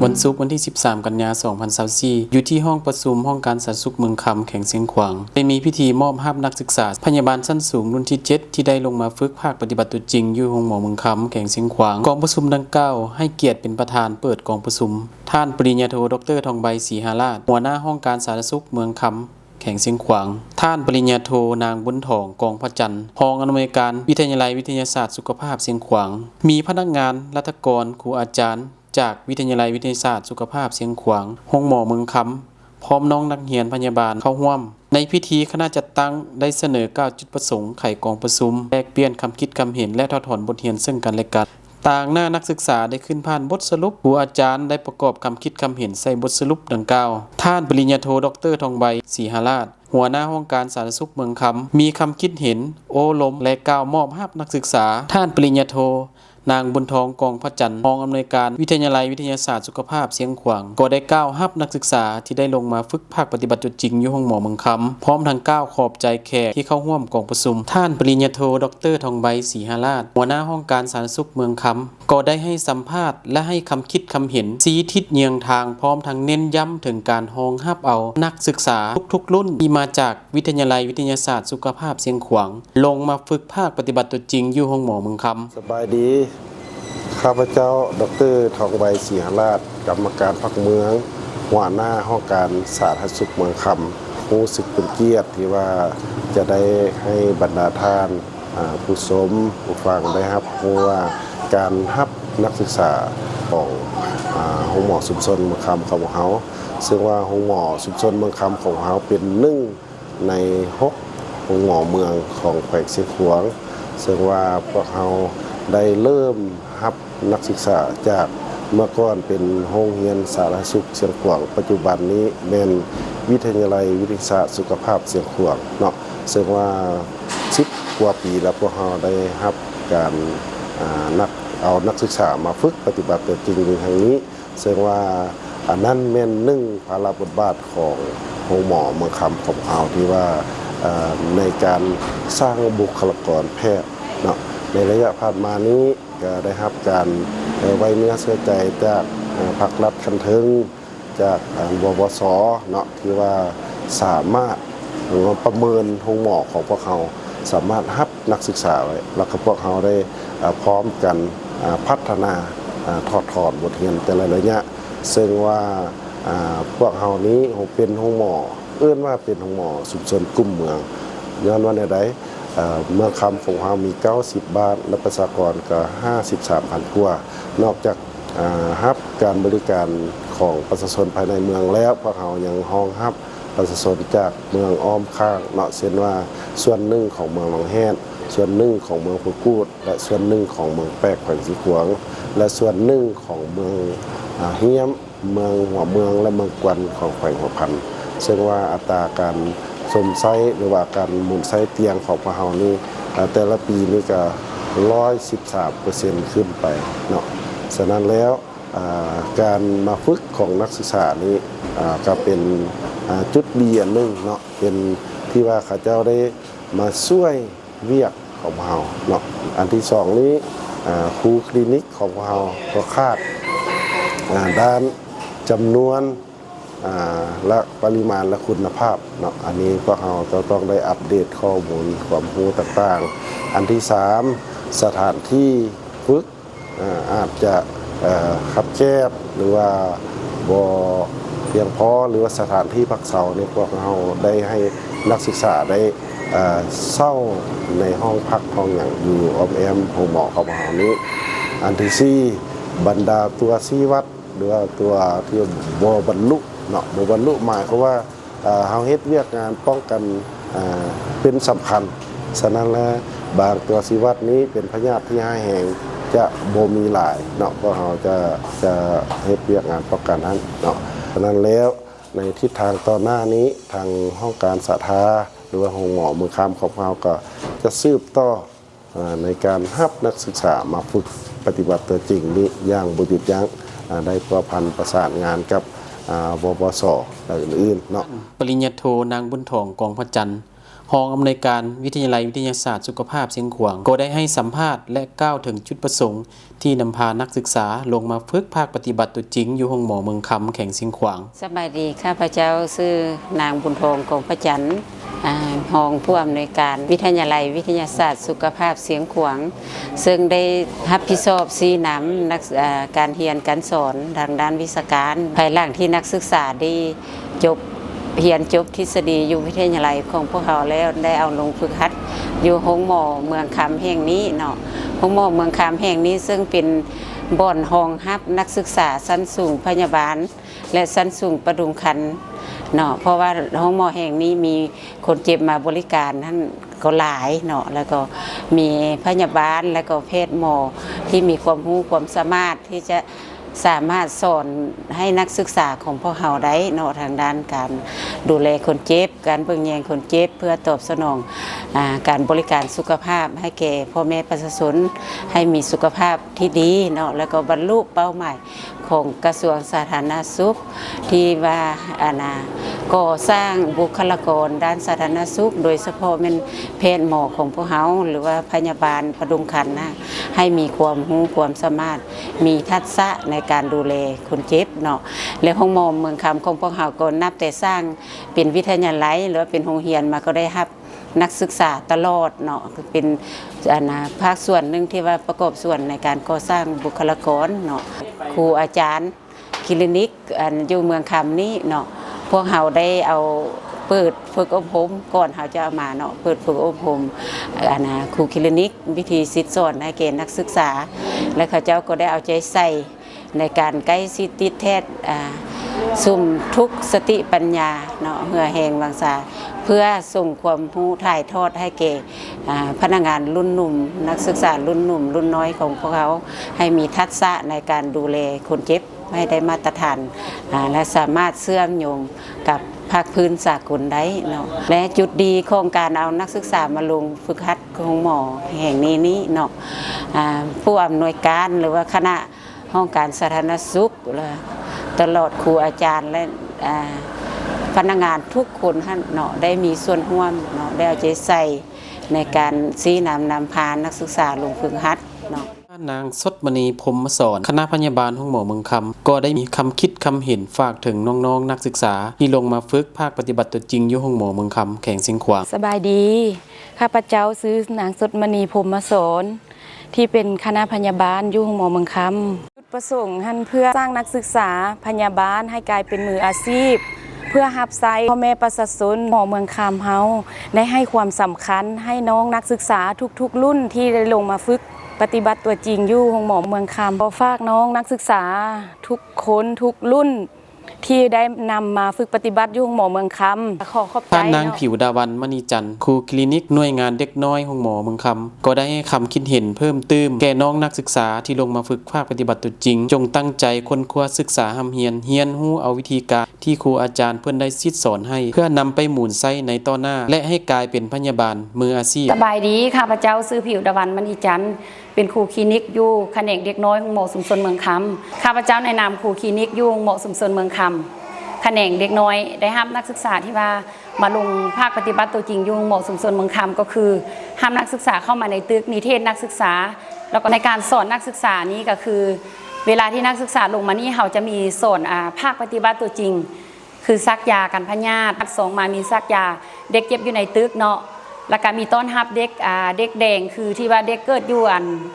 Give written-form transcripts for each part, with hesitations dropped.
วันศุกร์วันที่ 13 กันยายน 2024อยู่ที่ห้องประชุมห้องการสาธารณสุขเมืองคำแขวงเสียงขวางได้มีพิธีมอบรับนักศึกษาพยาบาลชั้นสูงรุ่นที่ 7 ที่ได้ลงมาฝึกภาคปฏิบัติตัวจริงอยู่โรงหมอเมืองคำแขวงเสียงขวางกองประชุมดังกล่าวให้เกียรติเป็นประธานเปิดกองประชุมท่านปริญญาโทดร.ทองใบศรีหราชหัวหน้าห้องการสาธารณสุขเมืองคำแขวงเสียงขวางท่านปริญญาโทนางบุญทองกองพระจันทร์รองอำนวยการวิทยาลัยวิทยาศาสตร์สุขภาพเสียงขวางมีพนักงานรัฐกรครูอาจารย์จากวิทยาลัยวิทยาศาสตร์สุขภาพเสียงขวางห้องหมอเมืองคำพร้อมน้องนักเรียนพยาบาลเข้าร่วมในพิธีคณะจัดตั้งได้เสนอ9จุดประสงค์ไขกองประชุมแลกเปลี่ยนคำคิดคำเห็นและถอดถอนบทเรียนซึ่งกันและกันต่างหน้านักศึกษาได้ขึ้นผ่านบทสรุปครูอาจารย์ได้ประกอบคำคิดคำเห็นใส่บทสรุปดังกล่าวท่านปริญญาโทดร.ทองใบศรีหราชหัวหน้าห้องการสาธารณสุขเมืองคำมีคำคิดเห็นโอ้ล้มและกล่าวมอบให้นักศึกษาท่านปริญญาโทนางบุญทองกองพระจันทร์รองอำนวยการวิทยาลัยวิทยาศาสตร์สุขภาพเสียงขวางก็ได้กล่าวรับนักศึกษาที่ได้ลงมาฝึกภาคปฏิบัติจริงอยู่ห้องหมอเมืองคำพร้อมทั้งกล่าวขอบใจแขกที่เข้าร่วมกองประชุมท่านปริญญาโทดร.ทองใบศรีหราชหัวหน้าห้องการสาธารณสุขเมืองคำก็ได้ให้สัมภาษณ์และให้คำคิดคำเห็นชี้ทิศเยียงทางพร้อมทั้งเน้นย้ำถึงการรองรับเอานักศึกษาทุกๆรุ่นที่มาจากวิทยาลัยวิทยาศาสตร์สุขภาพเสียงขวางลงมาฝึกภาคปฏิบัติจริงอยู่ห้องหมอเมืองคำสบายดีข้าพเจ้าดร.ทองใบศรีหราชกรรมการพรรคเมืองหัวหน้าห้องการสาธารณสุขเมืองคำรู้สึกเป็นเกียรติที่ว่าจะได้ให้บรรดาท่านผู้ชมผู้ฟังได้รับรู้ว่าการรับนักศึกษาของห้องหมอชุมชนเมืองคำของเขาซึ่งว่าห้องหมอชุมชนเมืองคำของเขาเป็นหนึ่งใน6ห้องหมอเมืองของแขวงเสียงขวางซึ่งว่าพวกเขาได้เริ่มรับนักศึกษาจากเมื่อก่อนเป็นโรงเรียนสาธารณสุขเสียงขวางปัจจุบันนี้เป็นวิทยาลัยวิทยาศาสตร์สุขภาพเสียงขวางเนาะซึ่งว่า10 กว่าปีแล้วพวกเราได้รับการเอานักศึกษามาฝึกปฏิบัติจริงในทางนี้ซึ่งว่าอันนั้นเป็นหนึ่งภาระบทบาทของโรงหมอเมืองคำของเราที่ว่าในการสร้างบุคลากรแพทย์เนาะในระยะผ่านมานี้ก็ได้รับการไว้เนื้อเชื่อใจจากภาครัฐคันทึงจากววส.เนาะที่ว่าสามารถประเมินโรงหมอของพวกเขาสามารถรับนักศึกษาไว้แล้วก็พวกเขาได้พร้อมกันพัฒนาถอดถอนบทเรียนแต่ละระยะซึ่งว่าพวกเขานี้เป็นโรงหมอเอื้อนว่าเป็นโรงหมอชุมชนกลุ่มเมืองย้อนว่าในใดเมืองคำของเรามี90 บ้านและประชากรก็53,000 กว่านอกจากรับการบริการของประชาชนภายในเมืองแล้วพวกเรายังรองรับประชาชนจากเมืองอ้อมข้างเนาะเช่นว่าส่วนหนึ่งของเมืองหนองแฮดส่วนหนึ่งของเมืองพุกูดและส่วนหนึ่งของเมืองแปกแขวงสีขวางและส่วนหนึ่งของเมืองเฮียมเมืองหัวเมืองและเมืองกวนของแขวงหัวพันซึ่งว่าอัตราการสมไซหรือว่าการหมุนไซเตียงของพวกเรานี่แต่ละปีนี่ก็113%ขึ้นไปเนาะฉะนั้นแล้วการมาฝึกของนักศึกษานี้ก็เป็นจุดดีอันหนึ่งเนาะเป็นที่ว่าข้าเจ้าได้มาช่วยเวียกของเราเนาะอันที่สองนี้ครูคลินิกของเราก็คาดด้านจำนวนและปริมาณและคุณภาพเนาะอันนี้ก็เราจะต้องได้อัปเดตข้อมูลความรู้ต่างๆอันที่3สถานที่ฝึกอาจจะคับแคบหรือว่าบ่เพียงพอหรือว่าสถานที่พักเสาในพวกเราได้ให้นักศึกษาได้เศร้าในห้องพักห้องอย่างอยู่ออมแอมโฮหมอของเรานี้อันที่4บรรดาตัวชี้วัดหรือว่าตัวที่บ่บรรลุเนาะบ่บรรลุหมายเขาว่าเฮาเฮ็ดเวียกงานป้องกันเป็นสำคัญฉะนั้นแล้วบางตัวชี้วัดนี้เป็นพยาธิที่ห้าแห่งจะบ่มีหลายเนาะเพราะเราจะเฮ็ดเวียกงานป้องกันนั้นเนาะฉะนั้นแล้วในทิศทางต่อหน้านี้ทางห้องการสาธารณหรือว่าห้องหมอมือคำของเราก็จะสืบต่อในการรับนักศึกษามาฝึกปฏิบัติตัวจริงนี้อย่างบ่หยุดยั้งได้ประพันธ์ประสานงานกับววสและอื่นๆเนาะปริญญาโทนางบุญทองกองพระจันทร์ รองอำนวยการวิทยาลัยวิทยาศาสตร์สุขภาพเชียงขวางก็ได้ให้สัมภาษณ์และกล่าวถึงจุดประสงค์ที่นำพานักศึกษาลงมาฝึกภาคปฏิบัติตัวจริงอยู่ห้องหมอเมืองคำแข่งเชียงขวางสบายดีข้าพเจ้าชื่อนางบุญทองกงประจันทร์รองผู้อำนวยการวิทยาลัยวิทยาศาสตร์สุขภาพเสียงขวางซึ่งได้รับผิดชอบซีนำนักการเรียนการสอนทางด้านวิชาการภายหลังที่นักศึกษาได้เรียนจบทฤษฎีอยู่วิทยาลัยของพวกเขาแล้วได้เอาลงฝึกหัดอยู่ห้องหมอเมืองคำแห่งนี้เนาะห้องหมอเมืองคำแห่งนี้ซึ่งเป็นบ่อนรองรับนักศึกษาชั้นสูงพยาบาลและชั้นสูงประดุมคันเนาะเพราะว่าห้องหมอแห่งนี้มีคนเจ็บมาบริการท่านก็หลายเนาะแล้วก็มีพยาบาลแล้วก็แพทย์หมอที่มีความรู้ความสามารถที่จะสามารถสอนให้นักศึกษาของพวกเราได้เนาะทางด้านการดูแลคนเจ็บการเบิ่งแยงคนเจ็บเพื่อตอบสนองการบริการสุขภาพให้แก่พ่อแม่ประชาชนให้มีสุขภาพที่ดีเนาะแล้วก็บรรลุเป้าหมายของกระทรวงสาธารณสุขที่ว่าก่อสร้างบุคลากรด้านสาธารณสุขโดยเฉพาะเป็นแพทย์หมอของพวกเราหรือว่าพยาบาลประดุมคันนะให้มีความรู้ความสามารถมีทักษะในการดูแลคนเจ็บเนาะและห้องหมอเมืองคำของพวกเราก็นับแต่สร้างเป็นวิทยาลัยหรือเป็นโรงเรียนมาก็ได้รับนักศึกษาตลอดเนาะเป็นภาคส่วนหนึ่งที่ว่าประกอบส่วนในการก่อสร้างบุคลากรเนาะครูอาจารย์คลินิกอยู่เมืองคำนี้เนาะพวกเราได้เอาเปิดฝึกอบรมก่อนเขาจะเอามาเนาะเปิดฝึกอบรมครูคลินิกวิธีสิทธิสอนให้แก่นักศึกษาและเขาเจ้าก็ได้เอาใจใส่ในการใกล้ชิดติดแทศสุ่มทุกสติปัญญาเนาะเหือแหงวังษาเพื่อส่งความรู้ถ่ายทอดให้แก่พนักงานรุ่นหนุ่มนักศึกษารุ่นหนุ่มรุ่นน้อยของพวกเขาให้มีทักษะในการดูแลคนเจ็บให้ได้มาตรฐานและสามารถเชื่อมโยงกับภาคพื้นสากลได้เนาะและจุดดีของการเอานักศึกษามาลงฝึกหัดของหมอแห่งนี้เนาะผู้อำนวยการหรือว่าคณะห้องการสาธารณสุขตลอดครูอาจารย์และพนักงานทุกคนเนาะได้มีส่วนร่วมเนาะได้เอาใจใส่ในการชี้นำพานักศึกษาลงฝึกหัดเนาะนางสดมณีพรหมสอนคณะพยาบาลห้องหมอเมืองคำก็ได้มีคำคิดคำเห็นฝากถึงน้องๆนักศึกษาที่ลงมาฝึกภาคปฏิบัติตัวจริงอยู่ห้องหมอเมืองคำแข่งเชียงขวางสบายดีข้าพเจ้าซื้อนางสดมณีพรหมสอนที่เป็นคณะพยาบาลอยู่ห้องหมอเมืองคำจุดประสงค์เพื่อสร้างนักศึกษาพยาบาลให้กลายเป็นมืออาชีพเพื่อรับใช้พ่อแม่ประชาชนหมอเมืองคำเฮาได้ให้ความสำคัญให้น้องนักศึกษาทุกๆรุ่นที่ได้ลงมาฝึกปฏิบัติตัวจริงอยู่ห้องหมอเมืองคำขอฝากน้องนักศึกษาทุกคนทุกรุ่นที่ได้นำมาฝึกปฏิบัติอยู่ห้องหมอเมืองคำขอขอบใจท่านนางผิวดาวันมณีจันทร์ครูคลินิกหน่วยงานเด็กน้อยห้องหมอเมืองคำก็ได้ให้คำคิดเห็นเพิ่มเติมแก่น้องนักศึกษาที่ลงมาฝึกภาคปฏิบัติตัวจริงจงตั้งใจค้นคว้าศึกษาเฮียนฮู้เอาวิธีการที่ครูอาจารย์เพิ่นได้ซิดสอนให้เพื่อนำไปหมุนไส้ในต่อหน้าและให้กลายเป็นพยาบาลมืออาชีพสบายดีข้าพเจ้าชื่อผิวดาวันมณีจันทร์เป็นครูคลินิกอยู่แผนกเด็กน้อยห้องหมอชุมชนเมืองคำข้าพเจ้าในนามครูคลินิกอยู่ห้องหมอชุมชนเมืองคำแขนงเด็กน้อยได้ห้ามนักศึกษาที่ว่ามาลงภาคปฏิบัติตัวจริงอยู่หมอชุมชนเมืองคำก็คือห้ามนักศึกษาเข้ามาในตึกนิเทศนักศึกษาแล้วก็ในการสอนนักศึกษานี้ก็คือเวลาที่นักศึกษาลงมานี่เขาจะมีสอนภาคปฏิบัติตัวจริงคือซักยากันพยาธิสองมามีซักยาเด็กเจ็บอยู่ในตึกเนาะแล้วก็มีต้อนรับเด็กแดงคือที่ว่าเด็กเกิดอยู่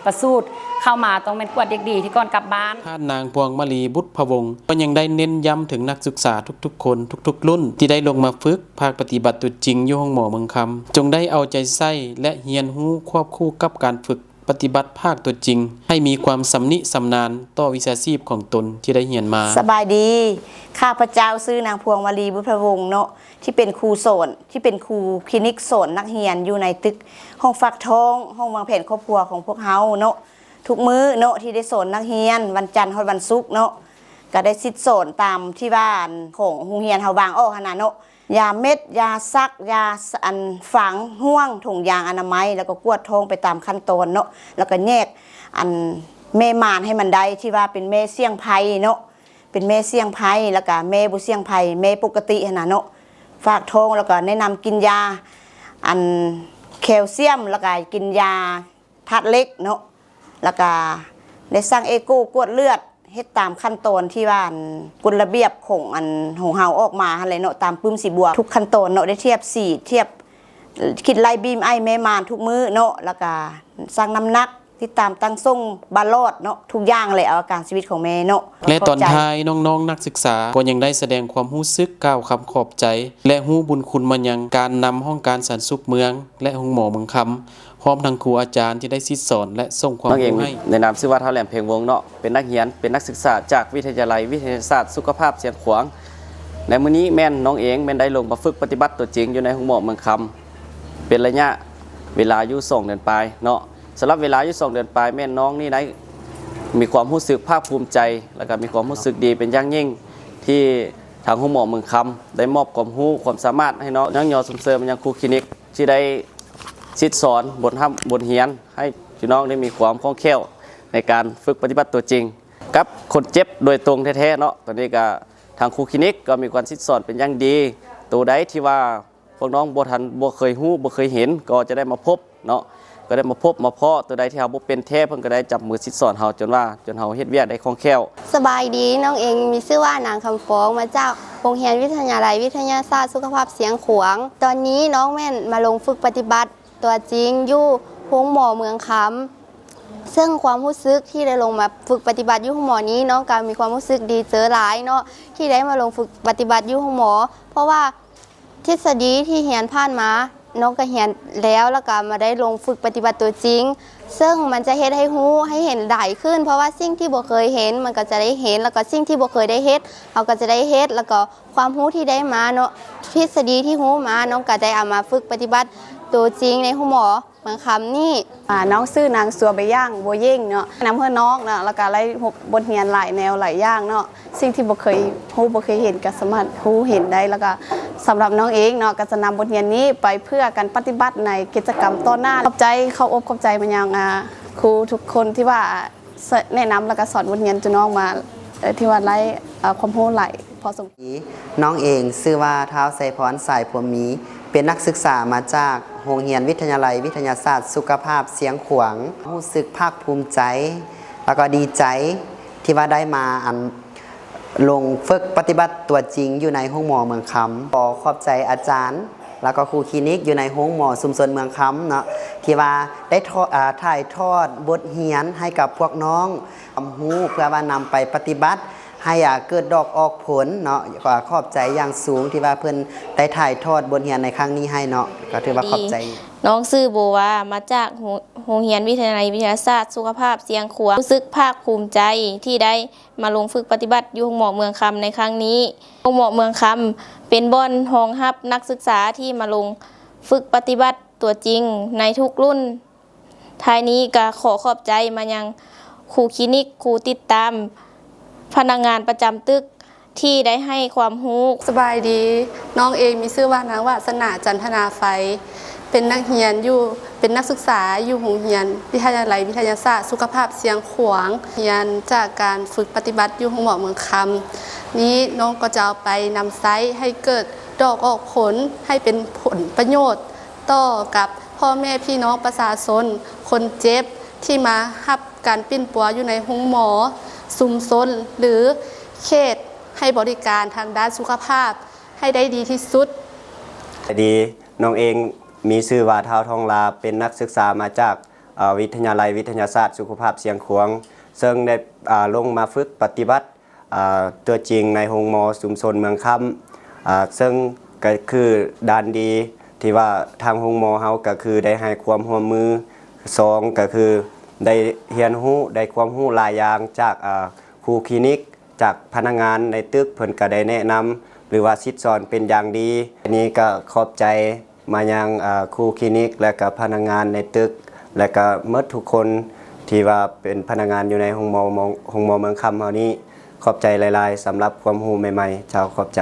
ประสูติเข้ามาต้องเป็นกวดเด็กดีที่ก่อนกลับบ้านท่านนางพวงมลีบุตรพวงศ์ก็ยังได้เน้นย้ำถึงนักศึกษาทุกๆคนทุกๆรุ่นที่ได้ลงมาฝึกภาคปฏิบัติตัวจริงอยู่ห้องหมอเมืองคำจงได้เอาใจใส่และเรียนรู้ควบคู่กับการฝึกปฏิบัติภาคตัวจริงให้มีความสำนิสำนานต่อวิชาชีพของตนที่ได้เรียนมาสบายดีข้าพเจ้าชื่อนางพวงมลีบุตรพวงศ์เนาะที่เป็นครูสอนที่เป็นครูคลินิกสอนนักเรียนอยู่ในตึกห้องฟักทองห้องวางแผนครอบครัวของพวกเฮาเนาะทุกมื้อเนาะที่ได้สอนนักเรียนวันจันทร์ถึงวันศุกร์เนาะก็ได้ซิดสอนตามที่บ้านของโรงเรียนเฮาบางอ้อขนาดเนาะยาเม็ดยาซักยาฝังห่วงถุงยางอนามัยแล้วก็กวดท้องไปตามขั้นตอนเนาะแล้วก็แยกแม่มานให้มันได้ที่ว่าเป็นแม่เสี่ยงภัยเนาะเป็นแม่เสี่ยงภัยแล้วก็แม่บ่เสี่ยงภัยแม่ปกติขนาดเนาะฝากท้องแล้วก็แนะนำกินยา อันแคลเซียมแล้วก็กินยาธาตุเหล็กเนาะแล้วก็ได้สร้างเอโก้กวดเลือดเฮ็ดตามขั้นตอนที่ว่ากุลระเบียบของเฮาออกมาหั่นแหละเนาะตามปึ้มสีบวกทุกขั้นตอนเนาะได้เทียบสีเทียบคิดไล่บีมไอแม่มานทุกมื้อเนาะแล้วก็สร้างน้ำหนักที่ตามตั้งทรงบาลอดเนาะทุกอย่างเลยเอาอาการชีวิตของแม่เนาะ และตอนท้ายน้องๆนักศึกษาก็ยังได้แสดงความรู้สึกกล่าวคำขอบใจ และฮู้บุญคุณมายังการนำห้องการสันสุขเมือง และห้องหมอเมืองคำพร้อมทั้งครูอาจารย์ที่ได้ซิดสอนและส่งความ น้องเอง รู้ให้ ในนามชื่อว่าท้าวแหลมเพลงวงเนาะเป็นนักเรียนเป็นนักศึกษาจากวิทยาลัยวิทยาศาสตร์สุขภาพเสียงขวางในมื้อนี้แม่นน้องเองแม่นได้ลงมาฝึกปฏิบัติตัวจริงอยู่ในห้องหมอเมืองคำเป็นระยะเวลาอยู่2 เดือนปลายเนาะสำหรับเวลาอยู่2 เดือนปลายแม่นน้องนี่ได้มีความรู้สึกภาคภูมิใจแล้วก็มีความรู้สึกดีเป็นอย่างยิ่งที่ทางห้องหมอเมืองคำได้มอบความรู้ความสามารถให้น้องยังยอส่งเสริมยังครูคลินิกที่ได้ซิดสอนบทเรียนให้พี่น้องได้มีความคล่องแคล่วในการฝึกปฏิบัติตัวจริงกับคนเจ็บโดยตรงแท้ๆเนาะตอนนี้ก็ทางครูคลินิกก็มีการซิดสอนเป็นอย่างดีตัวใดที่ว่าพวกน้องบ่เคยรู้บ่เคยเห็นก็จะได้มาพบเนาะก็ได้มาพบมาเพาะตัวใดที่เฮาบ่เป็นแท้เพิ่นก็ได้จับมือซิดสอนเฮาจนเฮาเฮ็ดเวียกได้คล่องแคล่ว สบายดีน้องเองมีชื่อว่านางคำฟ้องมาจากโรงเรียนวิทยาลัยวิทยาศาสตร์สุขภาพเสียงขวางตอนนี้น้องแม่นมาลงฝึกปฏิบัติตัวจริงอยู่ห้องหมอเมืองคำซึ่งความรู้สึกที่ได้ลงมาฝึกปฏิบัติอยู่ห้องหมอนี้น้องก็มีความรู้สึกดีเจอหลายเนาะที่ได้มาลงฝึกปฏิบัติอยู่ห้องหมอเพราะว่าทฤษฎีที่เรียนผ่านมาน้องก็เรียนแล้วก็มาได้ลงฝึกปฏิบัติตัวจริงซึ่งมันจะเฮ็ดให้รู้ให้เห็นได้ขึ้นเพราะว่าสิ่งที่บ่เคยเห็นมันก็จะได้เห็นแล้วก็สิ่งที่บ่เคยได้เฮ็ดเราก็จะได้เฮ็ดแล้วก็ความรู้ที่ได้มาเนาะทฤษฎีที่รู้มาน้องก็ได้เอามาฝึกปฏิบัติตัวจริงในห้องหมอเมืองคำนี่น้องชื่อนางสัวใบย่างบัวเย่งเนาะนำเพื่อนน้องเนาะแล้วก็ไล่บทเรียนหลายแนวหลายอย่างเนาะสิ่งที่บ่เคยรู้บ่เคยเห็นก็สามารถรู้เห็นได้แล้วก็สำหรับน้องเองเนาะก็จะนำบทเรียนนี้ไปเพื่อการปฏิบัติในกิจกรรมต่อหน้าขอบใจเข้าอกขอบใจมันยังครูทุกคนที่ว่าแนะนำแล้วก็สอนบทเรียนจนน้องมาที่ว่าไล่ความรู้หลายพอสมควร น้องเองชื่อว่าท้าวไสพรสายพวมี เป็นนักศึกษามาจากโรงเรียนวิทยาลัยวิทยาศาสตร์สุขภาพเสียงขวางรู้สึกภาคภูมิใจ แล้วก็ดีใจที่ว่าได้มาลงฝึกปฏิบัติตัวจริงอยู่ในห้องหมอเมืองคำขอขอบใจอาจารย์ แล้วก็ครูคลินิกอยู่ในห้องหมอชุมชนเมืองคำเนาะที่ว่าได้ถ่ายทอดบทเรียนให้กับพวกน้องความรู้เพื่อว่านำไปปฏิบัติให้เกิดดอกออกผลเนาะก็ขอบใจอย่างสูงที่ว่าเพิ่นได้ถ่ายทอดบทเรียนในครั้งนี้ให้เนาะก็ถือว่าขอบใจ น้องชื่อโบวามาจากโรงเรียนวิทยาลัยวิทยาศาสตร์สุขภาพเสียงขวางรู้สึกภาคภูมิใจที่ได้มาลงฝึกปฏิบัติอยู่โรงหมอเมืองคำในครั้งนี้โรงหมอเมืองคำเป็นบ่อนรองรับนักศึกษาที่มาลงฝึกปฏิบัติตัวจริงในทุกรุ่นท้ายนี้ก็ขอขอบใจมายังครูคลินิกครูติดตามพนักงานประจำตึกที่ได้ให้ความรู้ สบายดีน้องเองมีชื่อว่านางวาสนาจันทนาไฟเป็นนักเรียนอยู่เป็นนักศึกษาอยู่โรงเรียนวิทยาลัยวิทยาศาสตร์สุขภาพเสียงขวางเรียนจากการฝึกปฏิบัติอยู่โรงหมอเมืองคำนี้น้องก็จะเอาไปนำไซต์ให้เกิดดอกออกผลให้เป็นผลประโยชน์ต่อกับพ่อแม่พี่น้องประชาชนคนเจ็บที่มารับการปิ้นปัวอยู่ในโรงหมอชุมชนหรือเขตให้บริการทางด้านสุขภาพให้ได้ดีที่สุดดีน้องเองมีชื่อว่าท้าวทองลาเป็นนักศึกษามาจากวิทยาลัยวิทยาศาสตร์สุขภาพเสียงขวางซึ่งได้ลงมาฝึกปฏิบัติตัวจริงในโรงหมอชุมชนเมืองคำซึ่งก็คือด้านดีที่ว่าทางโรงหมอเฮาก็คือได้ให้ความร่วมมือ2ก็คือได้เรียนรู้ได้ความรู้หลายอย่างจากครูคลินิกจากพนักงานในตึกเพิ่นก็ได้แนะนำหรือว่าซิดสอนเป็นอย่างดีอันนี้ก็ขอบใจมายังครูคลินิกและก็พนักงานในตึกและก็หมดทุกคนที่ว่าเป็นพนักงานอยู่ในห้องหมอเมืองคำเฮานี้ขอบใจหลายๆสำหรับความรู้ใหม่ๆชาวขอบใจ